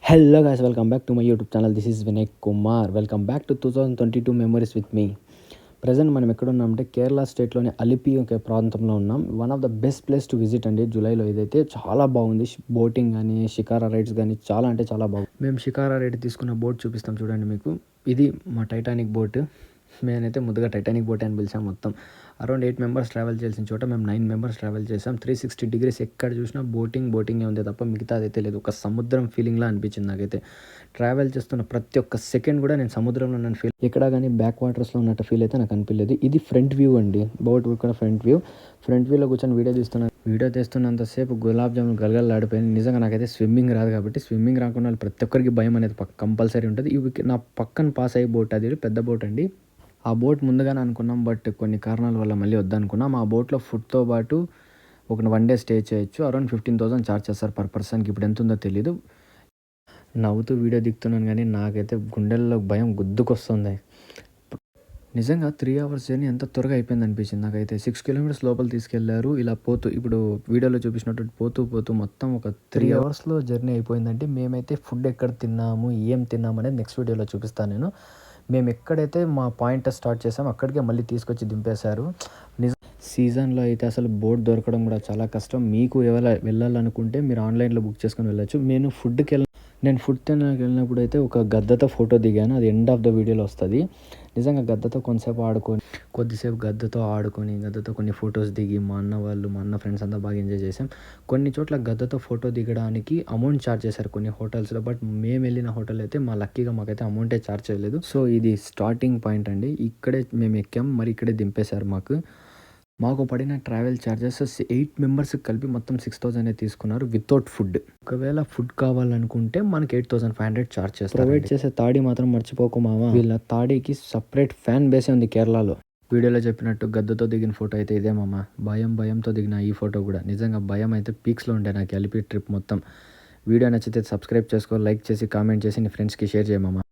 Hello guys, welcome back to my YouTube channel. This is Vinay Kumar. Welcome back to 2022 Memories with me. Present మనం ఎక్కడ ఉన్నామంటే కేరళ స్టేట్లోని అలిపి ఒక ప్రాంతంలో ఉన్నాం. One of the best place to visit అండి. జూలైలో ఇదైతే చాలా బాగుంది. బోటింగ్ కానీ షికారా రైడ్స్ కానీ చాలా అంటే చాలా బాగుంది. మేము షికారా రైడ్ తీసుకున్న బోట్ చూపిస్తాం చూడండి మీకు. ఇది మా టైటానిక్ బోట్. మేమైతే ముద్దుగా టైటానిక్ బోట్ అని పిలిచాం. మొత్తం అరౌండ్ 8 మెంబర్స్ ట్రావెల్ చేసిన చోట మేము 9 మెంబర్స్ ట్రావెల్ చేసాం. 360 డిగ్రీస్ ఎక్కడ చూసినా బోటింగే ఉంది తప్ప మిగతా అదైతే లేదు. ఒక సముద్రం ఫీలింగ్లా అనిపించింది నాకైతే. ట్రావెల్ చేస్తున్న ప్రతి ఒక్క సెకండ్ కూడా నేను సముద్రంలో నన్ను ఫీల్ ఎక్కడ కానీ బ్యాక్ వాటర్స్లో ఉన్నట్టు ఫీల్ అయితే నాకు అనిపించలేదు. ఇది ఫ్రంట్ వ్యూ అండి. బోట్ ఇక్కడ ఫ్రంట్ వ్యూలో కూర్చొని వీడియో తీస్తున్నంతసేపు గులాబ్ జామున్ గలగలలాడిపోయింది. నిజంగా నాకైతే స్విమ్మింగ్ రాదు కాబట్టి స్విమ్మింగ్ రాకుండా వాళ్ళు ప్రతి ఒక్కరికి భయం అనేది కంపల్సరీ ఉంటుంది. ఇవి నా పక్కన పాస్ అయ్యే బోట్, అది పెద్ద బోట్ అండి. ఆ బోట్ ముందుగానే అనుకున్నాం, బట్ కొన్ని కారణాల వల్ల మళ్ళీ వద్దనుకున్నాం. ఆ బోట్లో ఫుడ్తో పాటు ఒక 1 డే స్టే చేయొచ్చు. అరౌండ్ 15,000 ఛార్జ్ చేస్తారు పర్ పర్సన్కి. ఇప్పుడు ఎంత ఉందో తెలీదు. నవ్వుతూ వీడియో దిగుతున్నాను కానీ నాకైతే గుండెల్లో భయం గుద్దుకొస్తుంది. నిజంగా 3 అవర్స్ జర్నీ ఎంత త్వరగా అయిపోయింది అనిపించింది నాకైతే. 6 కిలోమీటర్స్ లోపల తీసుకెళ్లారు. ఇలా పోతూ ఇప్పుడు వీడియోలో చూపించినట్టు పోతూ మొత్తం ఒక 3 అవర్స్లో జర్నీ అయిపోయిందంటే మేమైతే ఫుడ్ ఎక్కడ తిన్నాము, ఏం తిన్నాము అనేది నెక్స్ట్ వీడియోలో చూపిస్తాను నేను. మేము ఎక్కడైతే మా పాయింట్ స్టార్ట్ చేసామో అక్కడికే మళ్ళీ తీసుకొచ్చి దింపేశారు. సీజన్లో అయితే అసలు బోట్ దొరకడం కూడా చాలా కష్టం. మీకు ఎవరైనా వెళ్ళాలనుకుంటే మీరు ఆన్లైన్లో బుక్ చేసుకొని వెళ్ళచ్చు. నేను ఫుడ్ తినడానికి వెళ్ళినప్పుడు అయితే ఒక గద్దతో ఫోటో దిగాను. అది ఎండ్ ఆఫ్ ద వీడియోలో వస్తుంది. నిజంగా గద్దతో కొద్దిసేపు గద్దతో కొన్ని ఫొటోస్ దిగి మా అన్న ఫ్రెండ్స్ అంతా బాగా ఎంజాయ్ చేసాం. కొన్ని చోట్ల గద్దతో ఫోటో దిగడానికి అమౌంట్ ఛార్జ్ చేశారు కొన్ని హోటల్స్లో. బట్ మేము వెళ్ళిన హోటల్ అయితే లక్కీగా మాకైతే అమౌంటే ఛార్జ్ చేయలేదు. సో ఇది స్టార్టింగ్ పాయింట్ అండి. ఇక్కడే మేము ఎక్కాం, మరి ఇక్కడే దింపేశారు మాకు పడిన ట్రావెల్ ఛార్జెస్ 8 మెంబర్స్కి కలిపి మొత్తం 6,000 తీసుకున్నారు వితౌట్ ఫుడ్. ఒకవేళ ఫుడ్ కావాలనుకుంటే మనకి 8,500 ఛార్జ్ చేస్తారు. ప్రొవైడ్ చేసే తాడి మాత్రం మర్చిపోకు మావా. వీళ్ళ తాడికి సపరేట్ ఫ్యాన్ బేసే ఉంది కేరళలో. వీడియోలో చెప్పినట్టు గద్దతో దిగిన ఫోటో అయితే ఇదే మామ. భయంతో దిగిన ఈ ఫోటో కూడా. నిజంగా భయం అయితే పీక్స్లో ఉండే నాకు అలిపి ట్రిప్ మొత్తం. వీడియో నచ్చితే సబ్స్క్రైబ్ చేసుకో, లైక్ చేసి కామెంట్ చేసి నీ ఫ్రెండ్స్కి షేర్ చేయమమ్మా.